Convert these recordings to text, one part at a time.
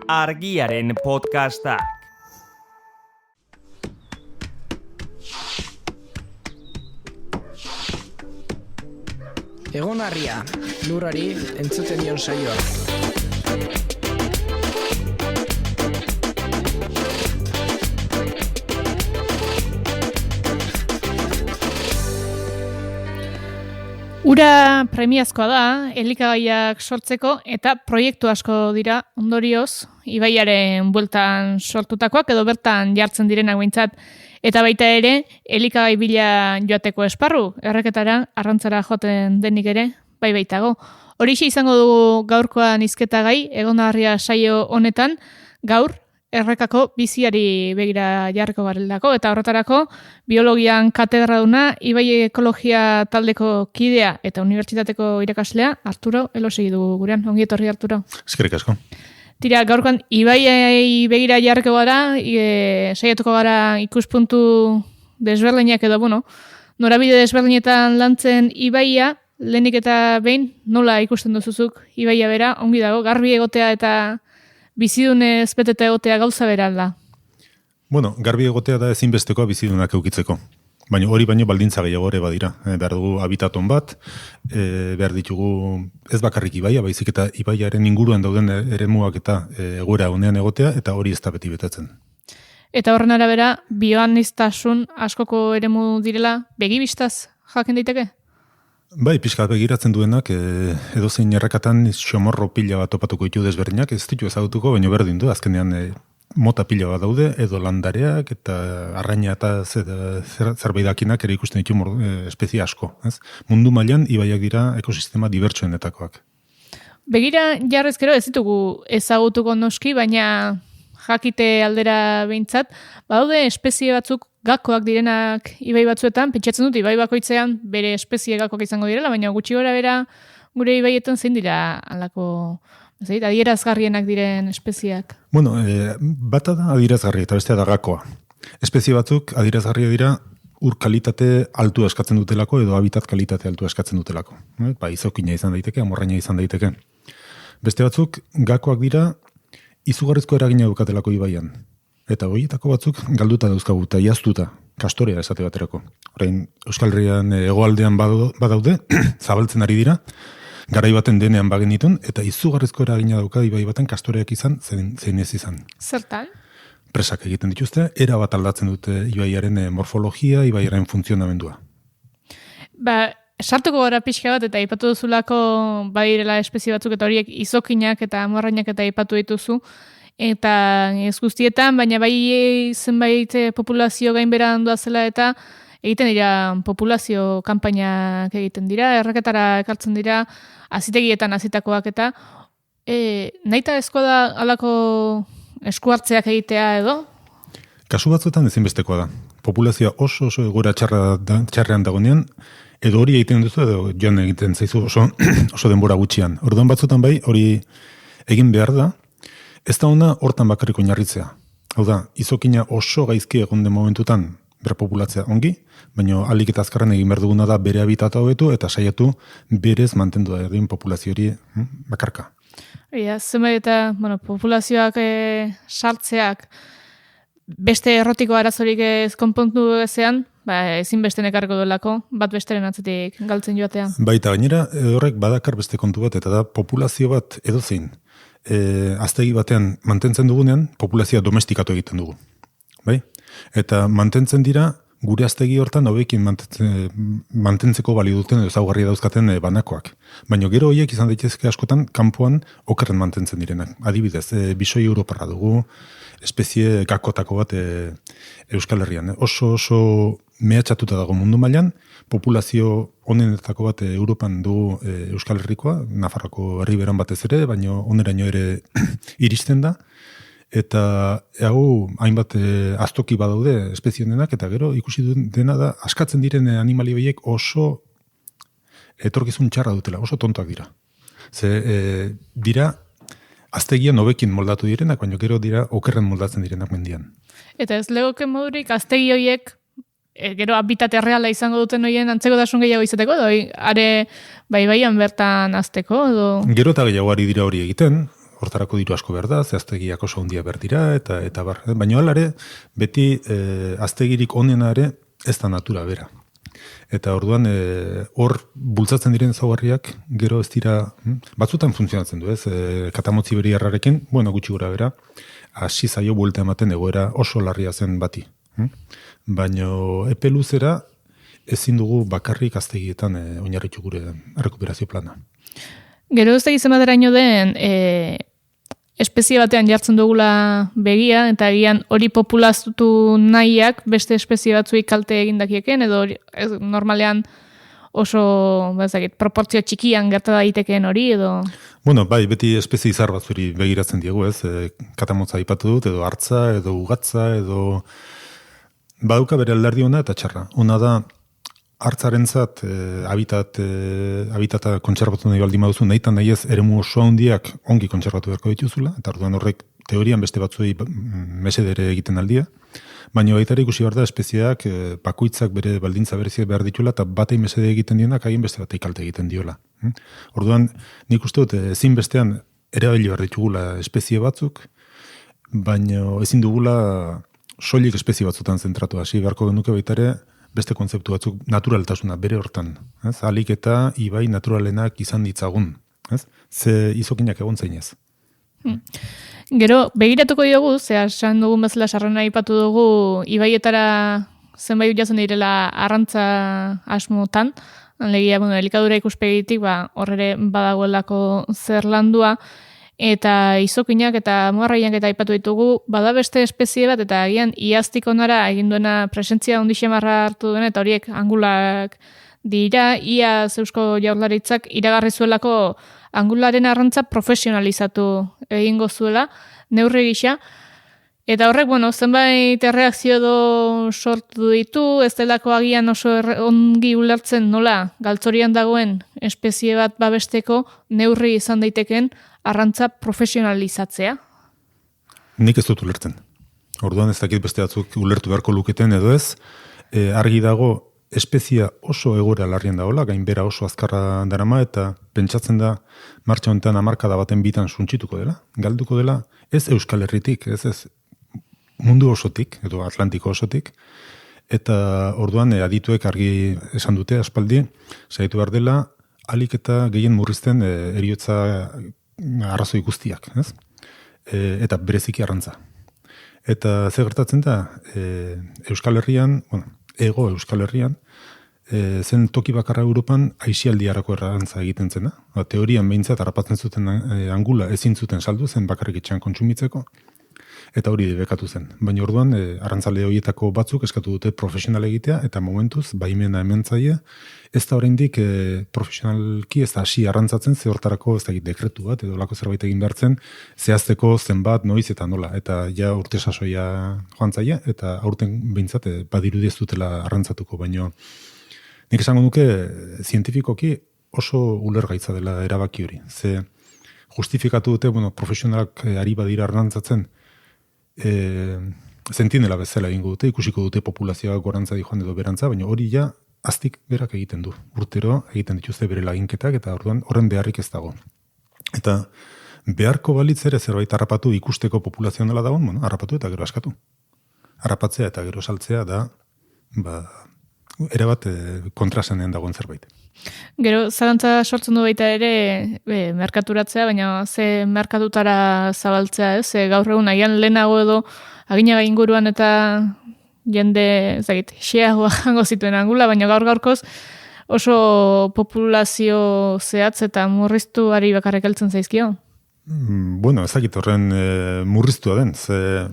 Argiaren podcastak. Egon Harria, lurrari entzuten dion saioa. Ura premiazkoa da, elikagaiak sortzeko eta proiektu asko dira ondorioz, ibaiaren bueltan sortutakoak edo bertan jartzen direnak behintzat. Eta baita ere, elikagai bila joateko esparru, erreketara, arrantzara joaten denik ere, bai baitago. Horixe izango dugu gaurkoan hizketa gai, Egon Harria saio honetan, gaur, errekako biziari begira jarriko garelako, eta horretarako biologian katedraduna, ibai ekologia taldeko kidea eta unibertsitateko irakaslea, Arturo Elosegi dugu gurean. Ongi etorri, Arturo. Eskerrik asko. Tira, gaurkoan ibaiei begira jarriko gara, saiatuko gara ikuspuntu desberdinak edo, norabide desberdinetan lantzen ibaia, lehenik eta behin, nola ikusten duzuzuk ibaia bera, ongi dago, garbi egotea eta bizidunez beteta egotea gauza bera da. Garbi egotea da ezinbestekoa bizidunak eukitzeko. Baina hori baino baldintza gehiago ere badira. Behar dugu habitaton bat, behar ditugu ez bakarrik ibaia, baizik eta ibaiaren inguruan dauden eremuak eta egoera honean egotea, eta hori ez da beti betetzen. Eta horren arabera, bioaniztasun askoko eremu direla begibistaz jaken daiteke? Bai, pixkat begiratzen duenak, edozein errekatan xomorro pila bat topatuko ditu desberdinak, ez ditu ezagutuko, baina berdin du, azkenean mota pila bat daude, edo landareak, eta arraina eta zerbait dakinak ere ikusten ditu espezie asko. Ez? Mundu mailan ibaiak dira ekosistema dibertsuenetakoak. Begira jarrezkero ez ditugu ezagutuko noski, baina jakite aldera behintzat, badaude espezie batzuk gakoak direnak ibai batzuetan, pentsatzen dut ibai bakoitzean bere espezie gakoak izango direla, baina gutxi gora bera gure ibaietan zein dira alako adierazgarrienak diren espezieak? Bata da adierazgarria eta bestea da gakoa. Espezie batzuk adierazgarria dira ur kalitate altu eskatzen dutelako edo habitat kalitate altu eskatzen dutelako. Izokina izan daiteke, amorraina izan daiteke. Beste batzuk gakoak dira izugarrizko eragina dukatelako ibaian. Eta horietako batzuk galduta dauzkagu eta iaztuta, kastorea esate baterako. Orain, Euskal Herrian hegoaldean badaude, zabaltzen ari dira, garai baten denean bagen ditun, eta izugarrizko eragina dauka ibai baten kastoreak izan, zein ez izan. Zertan? Presak egiten dituzte, era bat aldatzen dute ibaiaren morfologia, ibaiaren funtzionamendua. Sartuko gara pixka bat eta aipatu duzulako badirela espezie batzuk eta horiek izokinak eta amorrainak eta aipatu dituzu, eta ez guztietan, baina bai zenbait populazio gainbera handua zela eta egiten dira populazio kanpainak egiten dira, erreketara ekartzen dira, azitegietan azitakoak eta nahita ezko da alako eskuartzeak egitea edo? Kasu batzuetan ezinbestekoa da. Populazioa oso egoera txarrean dagoenean, edo hori egiten duzu edo joan egiten zaizu oso denbora gutxian. Orduan batzuetan bai, hori egin behar da, ez da ona hortan bakarriko oinarritzea. Hau da, izokina oso gaizki egon den momentutan berpopulatzea ongi, baina ahalik eta azkarren egin behar duguna da bere habitata hobetu eta saiatu berez mantendu da egin populazio hori bakarka. Zenbait eta populazioak sartzeak beste errotiko arazorik ez konpontu ezean, ezin beste nekarreko duelako, bat besteren atzetik galtzen joatea. Baita gainera, horrek badakar beste kontu bat, eta da populazio bat edozein. Aztegi batean mantentzen dugunean, populazioa domestikatu egiten dugu. Bai? Eta mantentzen dira, gure aztegi hortan hobekin mantentzeko balio duten edo ezaugarri dauzkaten banakoak. Baina gero horiek izan daitezke askotan kanpoan okerren mantentzen direnak. Adibidez, bisoi europarra dugu, espezie gakotako bat Euskal Herrian. Oso mehatxatuta dago mundu mailan, populazio honenetako bat Europan du Euskal Herrikoa, Nafarroko herri beran batez ere, baina oneraino ere iristen da, eta hau hainbat aztoki badaude espezie honenak, eta gero ikusi dena da, askatzen diren animali horiek oso etorkizun txarra dutela, oso tontoak dira. Dira aztegian hobekin moldatu direnak, baina gero dira okerren moldatzen direnak mendian. Eta ez legoke modurik aztegi horiek gero habitate reala izango duten horien antzeko dasun gehiago izateko, edo are baian bertan azteko, edo? Gero eta gehiago ari dira hori egiten, hortarako diru asko behar da, ze aztegiak oso handia behar dira, eta bar. Baina alare, beti aztegirik onena ere ez da natura bera. Eta orduan, hor bultzatzen diren ezaugarriak, gero ez dira, batzutan funtzionatzen du, ez? Katamotzi beriarrarekin, gutxi gora bera, hasi zaio buelta ematen egoera oso larria zen bati. Baina epe luzera ezin dugu bakarrik aztegietan oinarritu gure rekuperazio plana. Gero ez da izan baderaino den, espezie batean jartzen dugula begia, eta egian hori populaztu nahiak beste espezie batzuei kalte egindakieken, edo normalean oso proportzio txikian gerta daitekeen hori, edo... Bai, beti espezie izar batzuri begiratzen diegu, ez? Katamotza aipatu dut, edo hartza, edo ugatza, edo... Baduka bere alderdi ona eta txarra. Ona da, hartzarentzat habitata kontserbatu nahi baldin baduzu, nahi ez eremu oso handiak ongi kontserbatu beharko dituzula, eta orduan horrek teorian beste batzuei mesedere egiten aldia, baina baita ere ikusi behar da espezieak bakoitzak bere baldintza bereziak behar dituela, eta batei mesede egiten dienak haien beste batei kalte egiten diola. Orduan nik uste dut ezin bestean erabili behar ditugula espezie batzuk, baina ezin dugula soilik espezie batzutan zentratu hasi beharko genuke baita ere beste kontzeptu batzuk naturaltasuna bere hortan. Ahalik eta ibai naturalenak izan ditzagun. Ze izokinak egon zainez. Gero, begiratuko diogu, esan dugun bezala sarrena aipatu dugu, ibaietara zenbait jatzen direla arrantza asmotan, alegia, elikadura ikuspegitik, horre badagoelako zer landua, eta izokinak eta moarraiak eta aipatu ditugu, bada beste espezie bat, eta agian iaztik onara egin duena presentzia ondixemarra hartu duena, eta horiek angulak dira, ia Eusko Jaurlaritzak iragarri zuelako angularen arrantza profesionalizatu egingo zuela, neurri gisa, eta horrek, zenbait erreakzio edo sortu ditu, ez delako agian oso ongi ulertzen nola galtzorian dagoen espezie bat babesteko neurri izan daiteken arrantza profesionalizatzea? Nik ez dut ulertzen. Orduan ez dakit beste batzuk ulertu beharko luketen edo ez, argi dago espezia oso egoera larrian dagoela, gainbera oso azkarra darama, eta pentsatzen da martxa honetan hamarkada baten bitan suntsituko dela, galduko dela, ez Euskal Herritik, ez mundu osotik, edo Atlantiko osotik, eta orduan adituek argi esan dute aspaldi, saiatu behar dela, alik eta gehien murrizten heriotza arrazoi guztiak, ez? Eta bereziki arrantza. Eta ze gertatzen da, Euskal Herrian, ego Euskal Herrian, zen toki bakarra Europan aisialdiarako arrantza egiten zena. Teorian behintzat harrapatzen zuten angula ezin zuten saldu zen bakarrik etxean kontsumitzeko, eta hori debekatu zen. Baina orduan, arrantzale horietako batzuk eskatu dute profesional egitea, eta momentuz, baimena hemen zaie, ez da oraindik profesionalki ez da hasi arrantzatzen, ze hortarako ez da dekretu bat, edo lako zerbait egin behartzen, zehazteko zenbat, noiz eta nola. Eta ja urte sasoia joan zaie, eta aurten behintzat badirudi ez dutela arrantzatuko, baina nik esango nuke zientifikoki oso ulergaitza dela erabaki hori. Ze justifikatu dute, profesionalak ari badira arrantzatzen, sentinela bezala egingo dute, ikusiko dute populazioak gorantza dijoan edo berantza, baina hori ja aztik berak egiten du. Urtero egiten dituzte bere laginketak, eta orduan horren beharrik ez dago. Eta beharko balitz ere zerbait harrapatu ikusteko populazionala dagoen, harrapatu eta gero askatu. Harrapatzea eta gero saltzea da, erabat kontrasenean dagoen zerbait. Gero, zalantza sortzen du baita ere, merkaturatzea, baina ze merkatutara zabaltzea, gaur egun agian lehenago edo aginaga inguruan eta jende, xeagoa jango zituen angula, baina gaur-gaurkoz oso populazio zehatz eta murriztuari bakarrik heltzen zaizkio? Ez dakit horren murriztua den, ze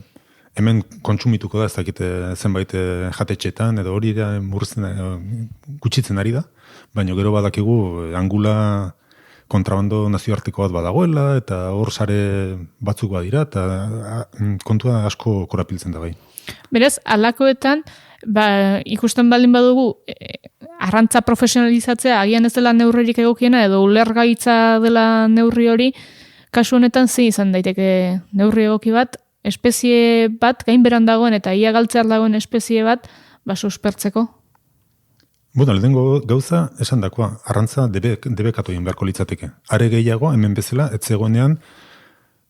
hemen kontsumituko da, ez dakit zenbait jatetxetan, edo hori gutxitzen ari da, baina gero badakigu angula kontrabando nazioarteko bat badagoela, eta hor sare batzuk badira, eta kontua asko korapiltzen da bai. Beraz, alakoetan, ikusten baldin badugu, arrantza profesionalizatzea agian ez dela neurririk egokiena, edo ulergaitza dela neurri hori, kasu honetan zein izan daiteke neurri egoki bat, espezie bat gainberan dagoen eta ia galtzear dagoen espezie bat suspertzeko? Lehenengo gauza esan dakoa, arrantza debekatu egin beharko litzateke. Are gehiago, hemen bezala, ez zegoenean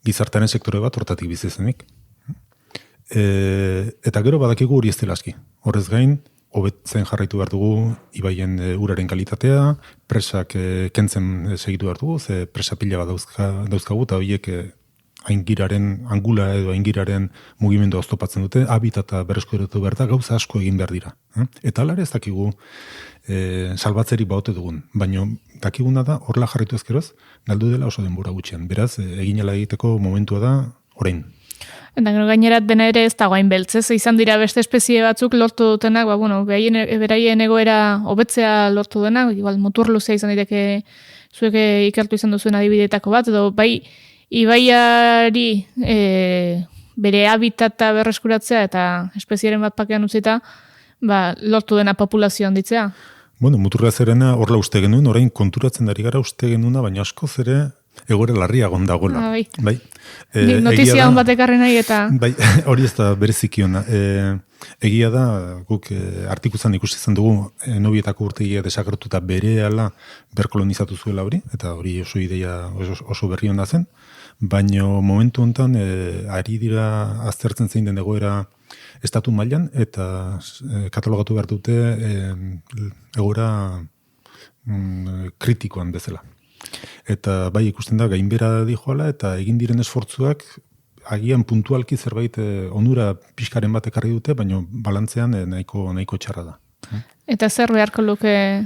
gizartearen sektore bat hortatik bizi zenik. Eta gero badakigu hori ez dela aski. Horrez gain, hobetzen jarraitu behar dugu ibaien uraren kalitatea, presak kentzen segitu behar dugu, ze presa pila bat dauzkagu, eta horiek angula edo aingiraren mugimendu oztopatzen dute, habitata berreskuratu behar da, gauza asko egin behar dira. Eta alare ez dakigu salbatzerik baute dugun, baina dakiguna da, horla jarraitu ezkeroz, galdu dela oso denbora gutxian. Beraz, eginela egiteko momentua da, orain. Eta gainerat dena ere ez dagoain beltzez, izan dira beste espezie batzuk lortu dutenak, beraien egoera hobetzea lortu denak, igual mutur luzea izan direke zuek ikertu izan duzuen adibidetako bat, edo bai ibaiari bere habitata berreskuratzea eta espeziaren bat pakean utzita, lortu dena populazio handitzea. Bueno, muturra zerena horla uste genuen, orain konturatzen ari gara uste genuena, baina askoz ere egoera larriagon dagoela. Bai. Notizia hon batek arren nahi eta... Bai, hori ez da berezikiona. Egia da, guk artikuzan ikusi izan dugu, nobietako urtegia desagertuta berehala berkolonizatu zuela hori, eta hori oso ideia oso berri hona zen, baina momentu honetan ari dira aztertzen zein den egoera estatu mailan eta katalogatu behar dute egoera kritikoan bezala. Eta bai ikusten da gainbera dijoala eta egin diren esfortzuak agian puntualki zerbait onura pixkaren bat ekarri dute, baina balantzean nahiko txarra da. Eta zer beharko luke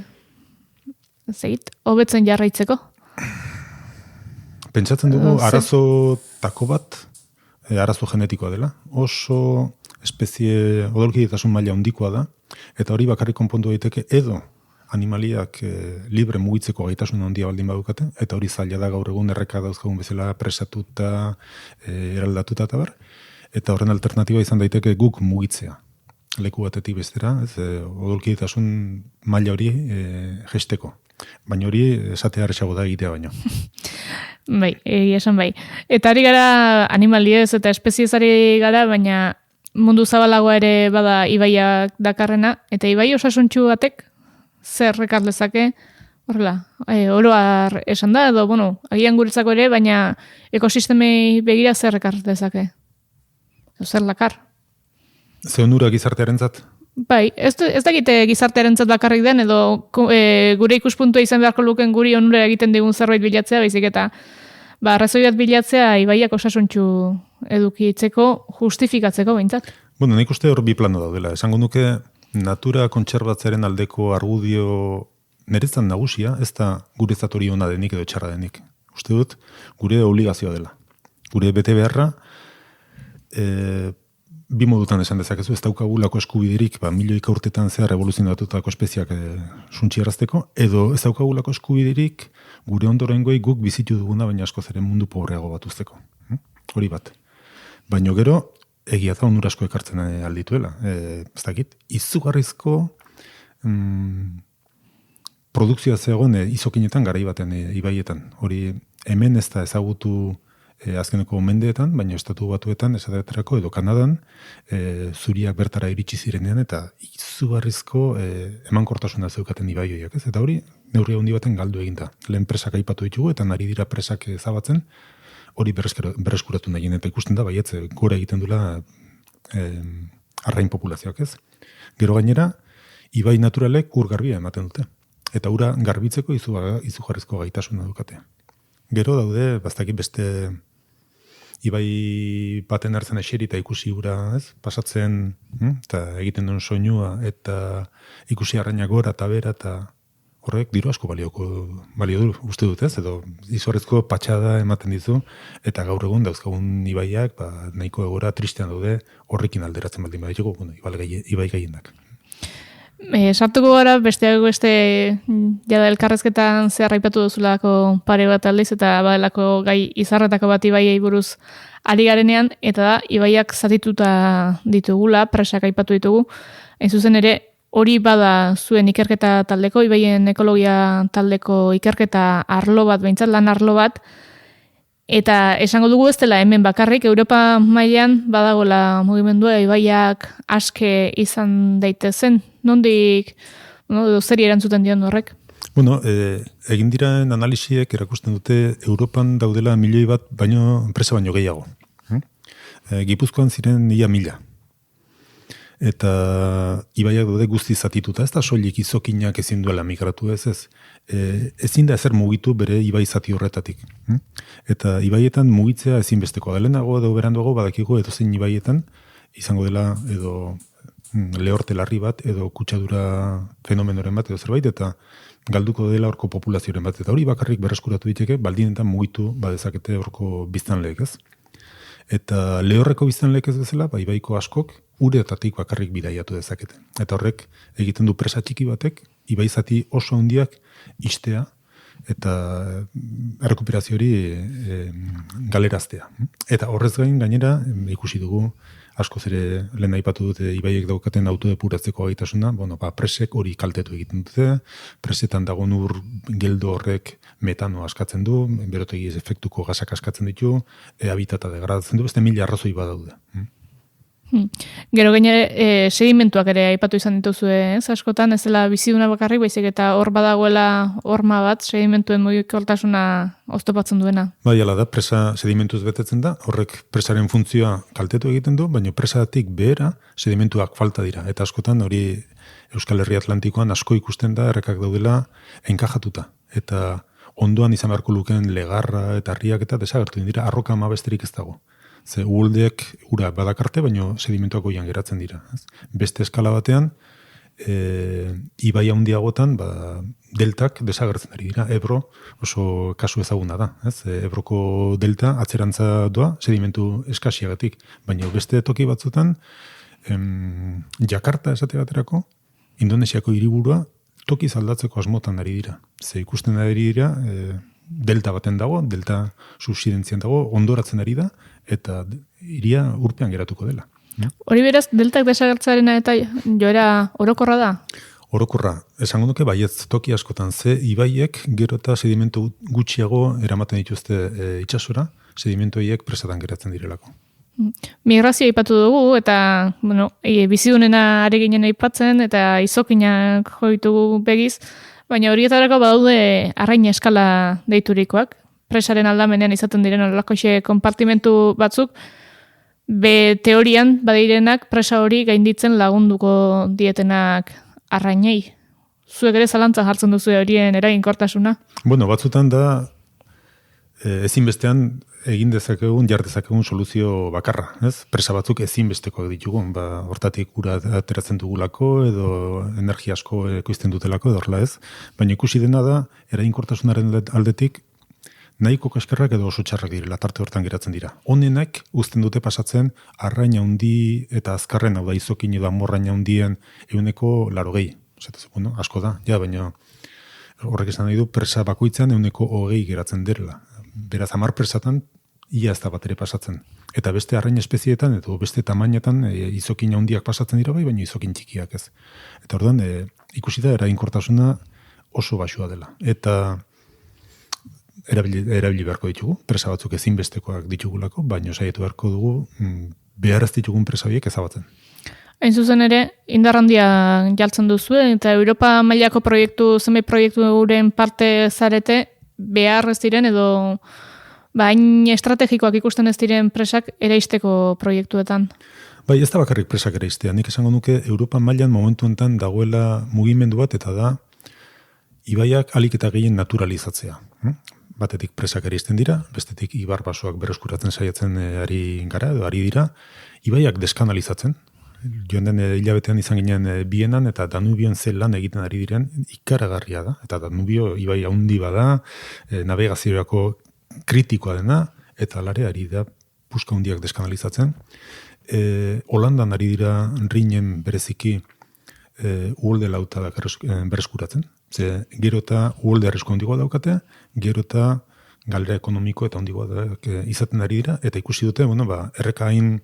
hobetzen jarraitzeko? Pentsatzen dugu arazotako bat, arazo genetikoa dela. Oso espezie odolkidetasun maila handikoa da, eta hori bakarrik konpondu daiteke edo animaliak libre mugitzeko gaitasun handia baldin badukate, eta hori zaila da gaur egun erreka dauzkagun bezala presatuta, eraldatuta eta bar, eta horren alternatiba izan daiteke guk mugitzea. Leku batetik bestera, odolkidetasun maila hori gesteko. Baina hori esatea erresago da egitea baino. Bai, esan bai. Eta ari gara animaliez eta espeziezari gara, baina mundu zabalagoa ere bada ibaiak dakarrena, eta ibai osasuntxu batek zer rekar lezake, horrela, oroar esan da, edo, agian guretzako ere, baina ekosistemei begira zer rekar lezake? Zer lakar? Ze onura gizartearentzat? Bai, ez dakite gizartearentzat bakarrik den, edo gure ikuspuntua izan beharko luken guri onura egiten digun zerbait bilatzea, baizik eta arrazoi bat bilatzea ibaiak osasuntxu edukitzeko, justifikatzeko behintzat. Nik uste hor bi plano daudela. Esango nuke natura kontserbatzearen aldeko argudio niretzat nagusia, ez da guretzat hori ona denik edo txarra denik. Uste dut, gure obligazioa dela. Gure bete beharra, bi modutan esan dezakezu, ez daukagulako eskubiderik, milioika urtetan zehar evoluzionatutako espeziak suntxierazteko, edo ez daukagulako eskubiderik gure ondorengoei guk bizitu duguna, baina askoz ere mundu pobreago bat uzteko. Hori bat. Baina gero, egia da onura asko ekartzen aldituela. Ez dakit, izugarrizko produkzioa zegoen izokinetan garai baten ibaietan. Hori hemen ez da ezagutu azkeneko mendeetan, baina estatu batuetan, esaterako edo Kanadan, zuriak bertara iritsi zirenean, eta izugarrizko emankortasuna zeukaten ibaioiak, ez? Eta hori, neurri handi baten galdu eginda. Lehen presak aipatu ditugu, eta nari dira presak ezabatzen, hori berreskuratu nahi, eta ikusten da, baietz, gora egiten dula arrain populazioak, ez? Gero gainera, ibai naturalek ur garbia ematen dute. Eta ura garbitzeko izugarrizko gaitasuna dukate. Gero daude, bastakit beste ibai baten hartzen eseri eta ikusi ura, ez? Pasatzen, eta egiten duen soinua, eta ikusi arraina gora eta bera, eta horrek diru asko balio du, uste dut, ez? Edo izorrezko patxada ematen dizu, eta gaur egun dauzkagun ibaiak, nahiko egora tristean daude, horrekin alderatzen baldin baditugu, ibai gehienak. Sartuko gara, beste jada elkarrezketan zehar aipatu duzulako pare bat aldiz, eta badelako gai izarretako bat ibaiei buruz ari garenean, eta da, ibaiak zatituta ditugula, presak aipatu ditugu, hain zuzen ere, hori bada zuen ikerketa taldeko, ibaien ekologia taldeko ikerketa arlo bat, behintzat lan arlo bat, eta esango dugu ez dela hemen bakarrik, Europa mailan badagoela mugimendua ibaiak aske izan daitezen, nondik, zeri erantzuten dion horrek? Bueno, egin diren analisiek erakusten dute Europan daudela 1.000.000 bat, enpresa baino gehiago. Gipuzkoan ziren ia 1.000. Eta ibaiak daude guzti zatituta, ez da soilik izokinak ezin duela migratu ez. Ezin da ezer mugitu bere ibai zati horretatik. Eta ibaietan mugitzea ezinbestekoa da. Lehenago edo beranduago badakigu edozein ibaietan izango dela edo lehorte larri bat edo kutsadura fenomenoren bat edo zerbait eta galduko dela horko populazioaren bat. Eta hori bakarrik berreskuratu diteke baldinetan mugitu badezakete horko biztanleek ez. Eta lehorreko biztanleek ez bezala, ibaiko askok uretatik bakarrik bidaiatu dezakete. Eta horrek egiten du presa txiki batek, ibaizati oso handiak istea eta errekuperazio hori galeraztea. Eta horrez gainera ikusi dugu askoz ere lehen aipatu dute ibaiek daukaten autodepuratzeko gaitasuna, presek hori kaltetu egiten dute, presetan dagoen ur geldo horrek metano askatzen du, berotegi efektuko gasak askatzen ditu, habitata degradatzen du, beste 1.000 arrazoi badaude. Gero gainera sedimentuak ere aipatu izan dituzu, askotan ez dela biziduna bakarrik, baizik eta hor badagoela horma bat sedimentuen mugikortasuna oztopatzen duena. Bai, ala da, presa sedimentuz betetzen da, horrek presaren funtzioa kaltetu egiten du, baina presatik behera sedimentuak falta dira. Eta askotan hori Euskal Herri Atlantikoan asko ikusten da errekak daudela enkajatuta. Eta ondoan izan beharko lukeen legarra eta harriak eta desagertu dira, arroka ama besterik ez dago. Ze uholdeek ura badakarte, baino sedimentuak goian geratzen dira. Beste eskala batean, ibai handiagotan deltak desagertzen ari dira. Ebro oso kasu ezaguna da. Ebroko delta atzerantza doa sedimentu eskasiagatik. Baina beste toki batzutan, Jakarta esate baterako, Indonesiako hiriburua toki aldatzeko asmotan ari dira. Ze ikusten ari dira, delta baten dago, delta subsidentzian dago, ondoratzen ari da, eta hiria urpean geratuko dela. Hori beraz, deltak desagertzarena eta joera orokorra da? Orokorra, esango nuke baietz toki askotan, ze ibaiek gero eta sedimentu gutxiago eramaten dituzte itsasora, sedimentu horiek presatan geratzen direlako. Migrazioa aipatu dugu, eta bizidunena are ginen aipatzen, eta izokinak jo ditugu begiz, baina horietarako badaude arraina eskala deiturikoak. Presaren aldamenean izaten diren olakoxe konpartimentu batzuk, teorian badirenak presa hori gainditzen lagunduko dietenak arrainei. Zuek ere zalantzan jartzen duzu horien eraginkortasuna? Bueno, batzutan da ezinbestean egin dezakegun, jar dezakegun soluzio bakarra, ez? Presa batzuk ezinbestekoak ditugun, hortatik ura ateratzen dugulako edo energia asko ekoizten dutelako edo horrela ez, baina ikusi dena da eraginkortasunaren aldetik nahiko kaskerrak edo oso txarrak direla, tarte hortan geratzen dira. Honenak uzten dute pasatzen arraina handi eta azkarren, hau da izokin edo amorraina handien 180. No? Asko da, baina horrek esan nahi du presa bakoitzan 120 geratzen direla. Beraz, 10 presatan ia ez da bat ere pasatzen. Eta beste arrain espezietan, edo beste tamainetan izokin handiak pasatzen dira bai, baina izokin txikiak ez. Eta orduan, ikusi da eraginkortasuna oso basua dela. Eta erabili beharko ditugu, presa batzuk ezinbestekoak ditugulako, baina saiatu beharko dugu behar ez ditugun presa horiek ezabatzen. Hain zuzen ere, indar handia jaltzen duzu, eta Europa mailako zenbait proiekturen parte zarete, behar ez diren edo hain estrategikoak ikusten ez diren presak eraisteko proiektuetan. Bai, ez da bakarrik presak eraistea. Nik esango nuke Europa mailan momentu enten dagoela mugimendu bat eta da ibaiak alik eta gehien naturalizatzea. Batetik presak eraisten dira, bestetik ibar basoak berreskuratzen saiatzen ari gara edo ari dira, ibaiak deskanalizatzen. Joan den hilabetean izan ginen Bienan eta Danubion zen lan egiten ari diren ikaragarria da. Eta Danubio ibai handi bada, navegaziorako kritikoa dena, eta alare ari da puska handiak deskanalizatzen. Holandan ari dira Rinen bereziki uholde lauta berreskuratzen. Ze gero eta uholde arrisku handigoa daukate, gero eta galera ekonomiko eta handigoa izaten ari dira, eta ikusi dute, erreka hain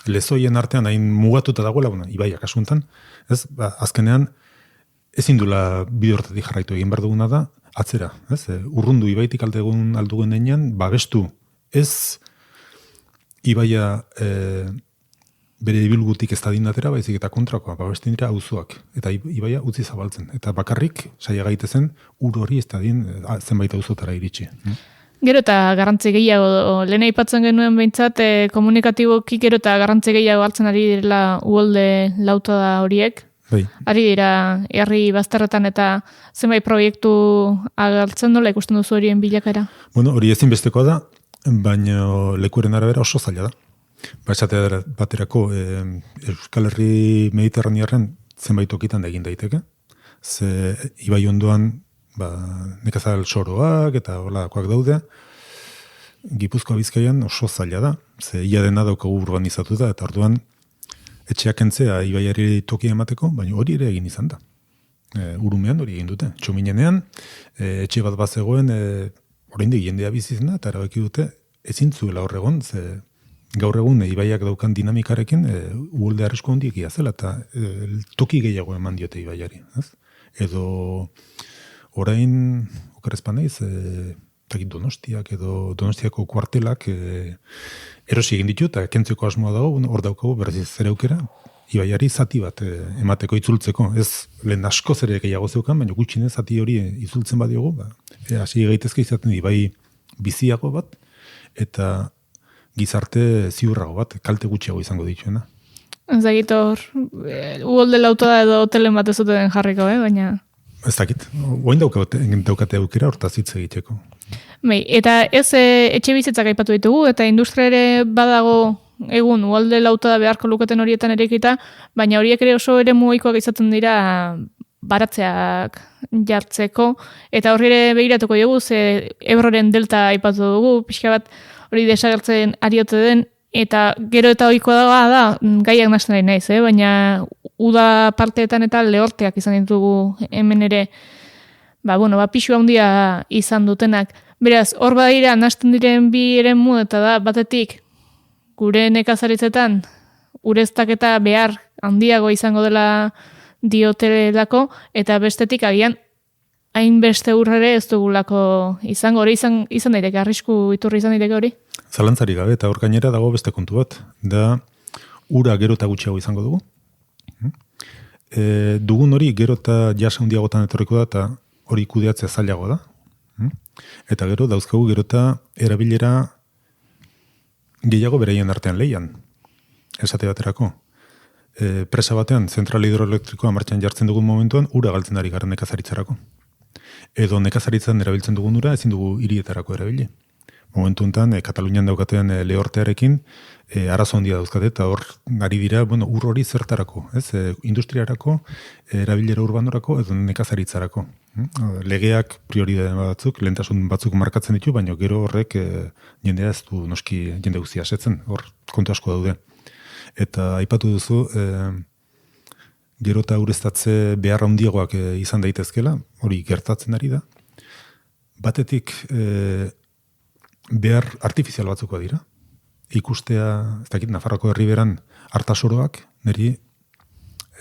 lezoien artean hain mugatuta dagoela, ibaiak asuntan, azkenean ezin dula bide hortatik jarraitu egin behar duguna da, atzera, urrundu ibaitik aldugun enean, babestu ez ibaia bere ibilgutik ez da dinatera, baizik eta kontrakoa, babesten dira auzoak eta ibaia utzi zabaltzen. Eta bakarrik, saia gaitezen, ur hori ez da din zenbait auzotara iritsi. Gero eta garrantzi gehiago, lehen aipatzen genuen behintzat, komunikatiboki gero eta garrantzi gehiago hartzen ari direla Uholde Lautada horiek. Bai. Ari dira herri bazterretan eta zenbait proiektu agertzen dola ikusten duzu horien bilakaera? Bueno, hori ezinbestekoa da, baina lekuren arabera oso zaila da. Esatea baterako Euskal Herri Mediterranearren zenbait tokitan da egin daiteke. Ze ibai ondoan nekazal soroak eta holakoak daude. Gipuzkoa Bizkaian oso zaila da. Ze ia dena daukagu urbanizatu da eta orduan etxeak entzea ibaiari tokia emateko, baina hori ere egin izan da. Urumean hori egin dute. Txominenean etxe bat bazegoen oraindik jendea bizi izan da eta erabaki dute ezin zuela hor egon, ze gaur egun ibaiak daukan dinamikarekin Uholde arrisku handiek ia zela eta toki gehiago eman diote ibaiari. Ez? Edo orain okerrezpa naiz Donostiak edo Donostiako kuartelak erosi egin ditu eta kentzeko asmoa dago, hor daukagu berriz zer aukera ibaiari zati bat emateko itzultzeko. Ez lehen asko zer gehiago zeukan, baina gutxinez zati hori itzultzen badiogu, hasi gaitezke izaten ibai biziago bat eta gizarte ziurrago bat, kalte gutxiago izango dituena. Ez dakit hor, Uholde Lautada edo hotelen bat ez duten jarriko, baina... Ez dakit, oain daukate aukera hortaz hitz egiteko. Bai, eta ez etxe bizitzak aipatu ditugu, eta industria ere badago egun Uholde Lautada beharko luketen horietan erekita, baina horiek ere oso ere mugaikoak izaten dira baratzeak jartzeko, eta horri ere begiratuko dugu, ze Ebroren delta aipatu dugu, pixka bat hori desagertzen ariote den, eta gero eta ohikoa da gaiak nasten ari naiz, baina uda parteetan eta lehorteak izan ditugu hemen ere, pixu handia izan dutenak. Beraz, hor badira nasten diren bi eremu eta da batetik gure nekazaritzetan ureztaketa behar handiago izango dela diotelako, eta bestetik agian hainbeste urrere ez dugulako izango hori izan daiteke, arrisku iturri izan daiteke hori? Zalantzari gabe, eta hor gainera dago beste kontu bat, da ura gero eta gutxiago izango dugu. Dugun hori gero eta jasa handiagotan etorriko da, eta hori kudeatzea zailago da. Eta gero dauzkagu gero eta erabilera gehiago beraien artean leian. Esate baterako. Presa batean, zentral hidroelektrikoa martxan jartzen dugun momentuan, ura galtzen ari gara nekazaritzarako. Edo nekazaritzan erabiltzen dugun ura, ezin dugu hirietarako erabili. Momentu honetan, Katalunian daukatean lehortearekin, arazo handia dauzkate, eta hor ari dira, ur hori zertarako, industriarako, erabilera urbanorako, edo nekazaritzarako. Legeak prioridade batzuk, lehentasun batzuk markatzen ditu, baina gero horrek jendea ez du noski jende guztia asetzen, hor kontu asko daude. Eta aipatu duzu, gero eta ureztatze behar handiagoak izan daitezkela, hori gertatzen ari da. Batetik behar artifizial batzukoa dira. Ikustea, ez dakit, Nafarroko herriberan hartasoroak, niri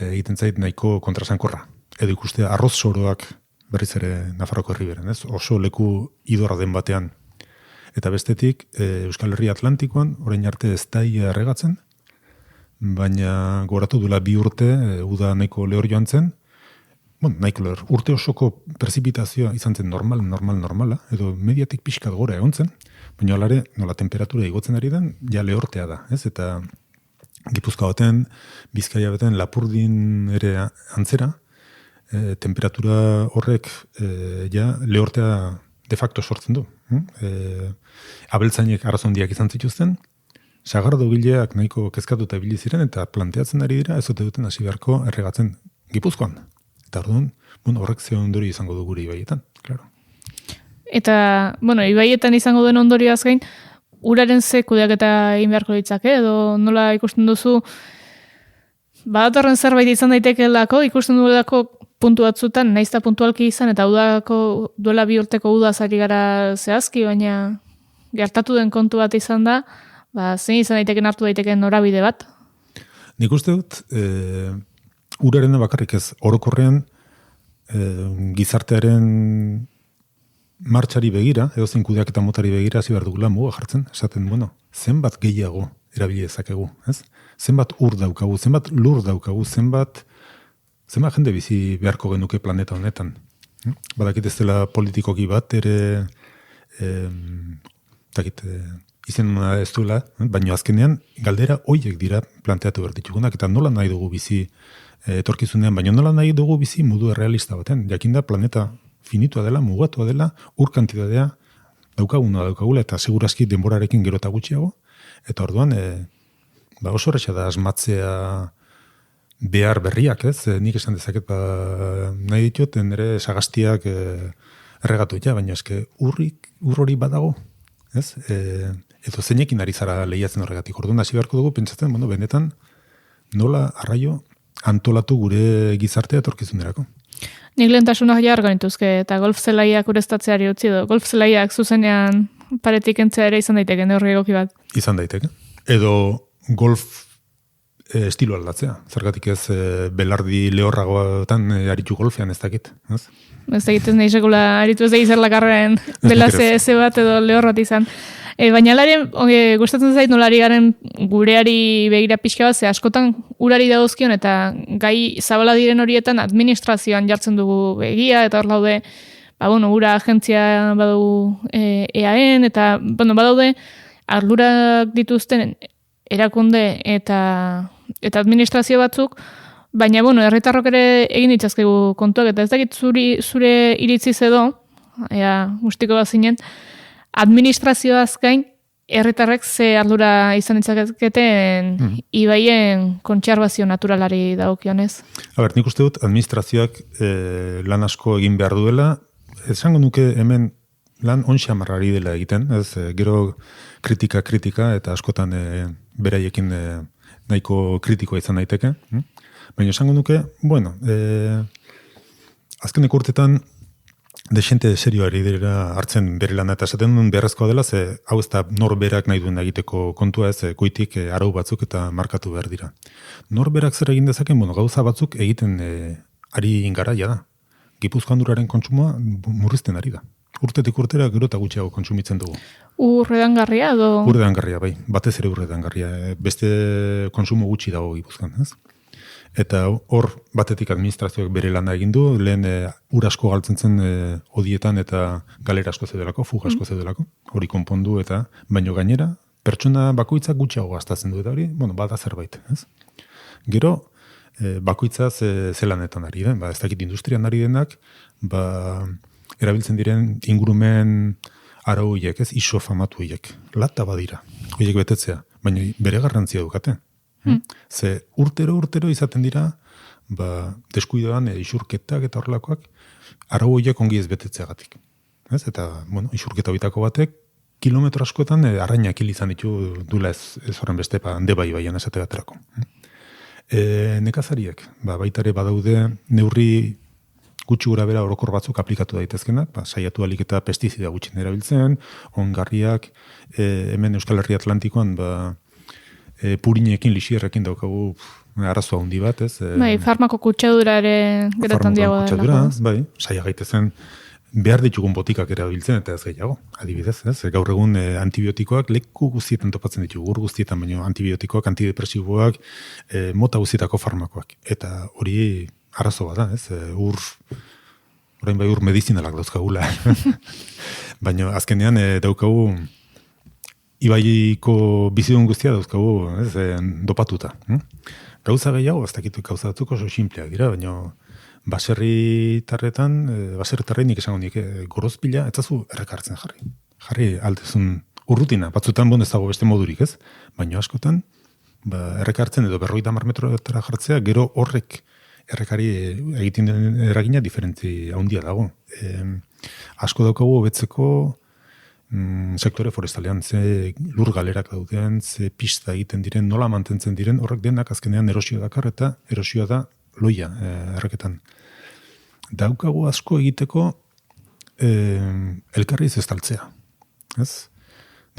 egiten zait nahiko kontrasankorra. Edo ikustea arroz soroak berriz ere Nafarroko herriberan, ez? Oso leku idorra den batean. Eta bestetik, Euskal Herria Atlantikoan, orain arte ez da erregatzen, baina goratu duela 2 urte, uda nahiko lehor joan zen, nahiko lehor, urte osoko prezipitazioa izan zen normala, edo mediatik pixkat gora egon zen, baina alare, nola temperatura igotzen ari den, ja lehortea da, ez? Eta Gipuzkoa baten, Bizkaia baten, Lapurdin ere antzera, temperatura horrek ja lehortea de facto sortzen du. Abeltzainek arazo handiak izan zituzten, sagardo gileak nahiko kezkatuta ibili ziren eta planteatzen ari dira ez ote duten hasi beharko erregatzen Gipuzkoan. Eta orduan, horrek ze ondorio izango du gure ibaietan, claro. Eta, ibaietan izango duen ondorioaz gain, uraren ze kudeaketa egin beharko ditzake, edo nola ikusten duzu, badatorren zerbait izan daitekeelako, ikusten duelako puntu batzutan, naizta puntualki izan, eta udako duela 2 urteko udaz ari gara zehazki, baina gertatu den kontu bat izan da, zein izan daiteken hartu daiteken norabide bat? Nik uste dut, uraren bakarrik ez, orokorrean gizartearen martxari begira, edo zein kudeak eta motari begira hasi behar dugula muga jartzen, esaten, zenbat gehiago erabili dezakegu, ez? Zenbat ur daukagu, zenbat lur daukagu, zenbat jende bizi beharko genuke planeta honetan. Badakit ez dela politikoki bat ere izena ez duela, baina azkenean galdera hoiek dira planteatu behar ditugunak, eta nola nahi dugu bizi etorkizunean, baina nola nahi dugu bizi modu errealista baten. Jakinda planeta finitua dela, mugatua dela, ur kantitatea daukagula, eta segurazki denborarekin gero eta gutxiago, eta orduan oso horretxa da asmatzea behar berriak, ez? Nik esan dezaket nahi ditut, nire sagaztiak erregatu ja, baina eske ur hori badago, ez? Edo zeinekin ari zara lehiatzen horregatik. Orduan hasi beharko dugu pentsatzen, benetan nola arraio antolatu gure gizartea etorkizunerako. Nik lehentasunak jarra nituzke, eta golf zelaiak ureztatzeari utzi du. Golf zelaiak zuzenean paretik entzea ere izan daiteke, neurri egoki bat. Izan daiteke. Edo golf estilo aldatzea. Zergatik ez belardi lehorragoetan aritu golfean ez dakit. Ez dakit ez nahi sekula aritu ez da izan lakarren belaze eze bat edo lehor bat izan. Baina alaren, gustatzen zait nolari garen gureari begira pixka bat, ze askotan urari dagozkion eta gai zabala diren horietan administrazioan jartzen dugu begia, eta hor laude, ura agentzia badugu EAN, eta badaude ardurak dituzten erakunde eta administrazio batzuk, baina herritarrok ere egin ditzazkegu kontuak, eta ez dakit zure iritziz edo, guztiko bazinen, administrazioaz gain, herritarrek ze ardura izan ditzaketen ibaien kontserbazio naturalari dagokionez. Nik uste dut administrazioak lan asko egin behar duela, esango nuke hemen lan onxamarrari dela egiten, ez gero kritika eta askotan beraiekin nahiko kritikoa izan daiteke. Baina esango nuke, azkeneko urtetan desente serioari dira hartzen bere lana, eta esaten duen beharrezkoa dela, ze hau ez da norberak nahi duen egiteko kontua, ez goitik arau batzuk eta markatu behar dira. Norberak zer egin dezaken, gauza batzuk egiten ari ingaraia da. Gipuzkoan duraren kontsumoa murrizten ari da. Urtetik urtera gero eta gutxiago kontsumitzen dugu. Urredangarria edo? Urredangarria, bai. Batez ere urredangarria. Beste kontsumo gutxi dago Gipuzkoan, ez? Eta hor batetik administrazioak bere lana egin du, lehen ur asko galtzen zen odietan eta galera asko zeudelako, fuga asko zeudelako, hori konpondu eta baino gainera, pertsona bakoitzak gutxiago gastatzen du eta hori, bada zerbait, ez? Gero, bakoitzaz zelanetan ari den, ez dakit industrian ari denak, erabiltzen diren ingurumen arau hiek, ez, iso famatu hiek, lata badira, hiek betetzea, baina bere garrantzia dukate. Ze urtero izaten dira deskuidoan isurketak eta horrelakoak arau horiek ongi ez betetzeagatik. Eta, isurketa bitako batek kilometro askotan arrainak hil izan ditu dula ez horren beste hande baian esate baterako. Nekazariek, baitare badaude neurri gutxi gura bera orokor batzuk aplikatu daitezkenak, saiatu alik eta pestizida gutxin erabiltzen, ongarriak, hemen Euskal Herria Atlantikoan, purinekin, lixierrekin daukagu arazoa handi bat, ez? Farmako kutsadura ere geretan diagoa dela. Bai, saia gaitezen behar ditugun botikak erabiltzen eta ez gehiago, adibidez, ez? Gaur egun antibiotikoak leku guztietan topatzen ditugu, ur guztietan, baina antibiotikoak, antidepresiboak, mota guztietako farmakoak. Eta hori arazo bat da, ez? Orain ur medizinalak dauzkagula. Baina azkenean daukagu ibaiko bizidun guztia dauzkagu, dopatuta. Gauza gehiago, ez dakitu gauza batzuk oso simpleak dira, baina baserritarretan nik esango nik gorozpila, etzazu errekartzen jarri. Jarri altezun urrutina, batzutan ez dago beste modurik, ez? Baina askotan, errekartzen edo 50 metroetara jartzea, gero horrek errekari egiten den eragina diferentzi handia dago. Asko daukagu hobetzeko sektore forestalean, ze lur galerak dauden, ze pista egiten diren, nola mantentzen diren, horrek denak azkenean erosio dakar eta erosioa da loia erreketan. Daukagu asko egiteko elkarri ez estaltzea. Ez?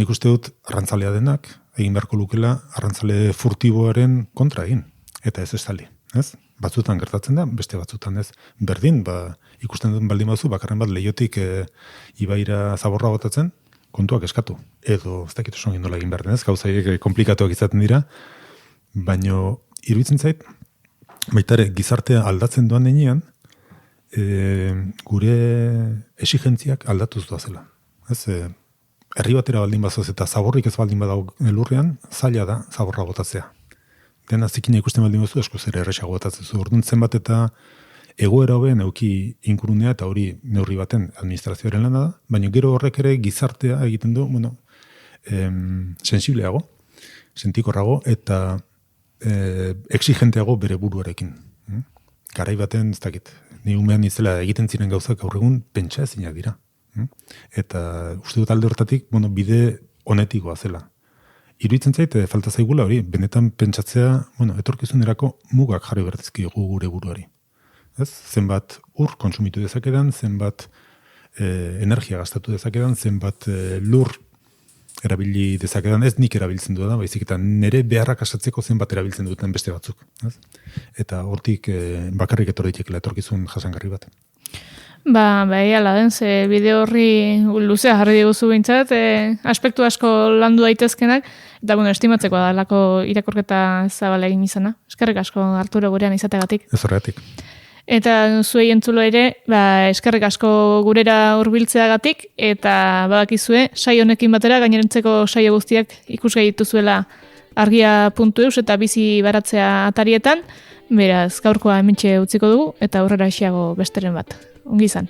Nik uste dut arrantzalea denak, egin beharko lukela arrantzale furtiboaren kontra egin, eta ez estaldi. Ez? Batzutan gertatzen da, beste batzutan ez. Berdin, ikusten dut baldin bazu, bakarren bat lehiotik ibaira zaborra botatzen, kontuak eskatu. Edo, ez dakit oso nola egin behar denez, gauzaiek komplikatuak izaten dira, baino iruditzen zait, baita ere, gizartea aldatzen doan denean, gure exigentziak aldatuz doazela. Ez, herri batera baldin bazoz eta zaborrik ez baldin badago elurrean, zaila da zaborra botatzea. Dena zikina ikusten baldin bazu, asko zer erresago botatzen zu. Orduan zenbat eta egoera hobean euki inkurunea eta hori neurri baten administrazioaren lana da, baina gero horrek ere gizartea egiten du, sensibleago, sentikorrago eta exigenteago bere buruarekin. Garai baten, ez dakit, ni umean izela egiten ziren gauzak gaur egun pentsa ezinak dira. Eta uste dut alde hortatik, bide honetikoa zela. Iruditzen zait, falta zaigula hori, benetan pentsatzea, etorkizunerako mugak jarri bertizkigu gure buruari. Ez? Zenbat ur konsumitu dezakedan, zenbat energia gastatu dezakedan, zenbat lur erabili dezakedan, ez nik erabiltzen duda, baizik eta nire beharrak asatzeko zenbat erabiltzen duten beste batzuk. Ez? Eta hortik bakarrik etorritekela etorkizun jasangarri bat. Ala den, ze bideo horri luzea jarri diguzu bintzat, aspektu asko landu daitezkenak, eta estimatzeko dalako irakurketa zabala egin izana. Eskerrik asko Arturo gurean izategatik. Ez horregatik. Eta zuei entzulo ere, eskerrik asko gurera hurbiltzeagatik, eta badakizue, saio honekin batera, gainerentzeko saio guztiak ikusgai dituzuela argia.eus eta bizi baratzea atarietan, beraz, gaurkoa hementxe utziko dugu, eta aurrera isiago besteren bat. Ongi izan.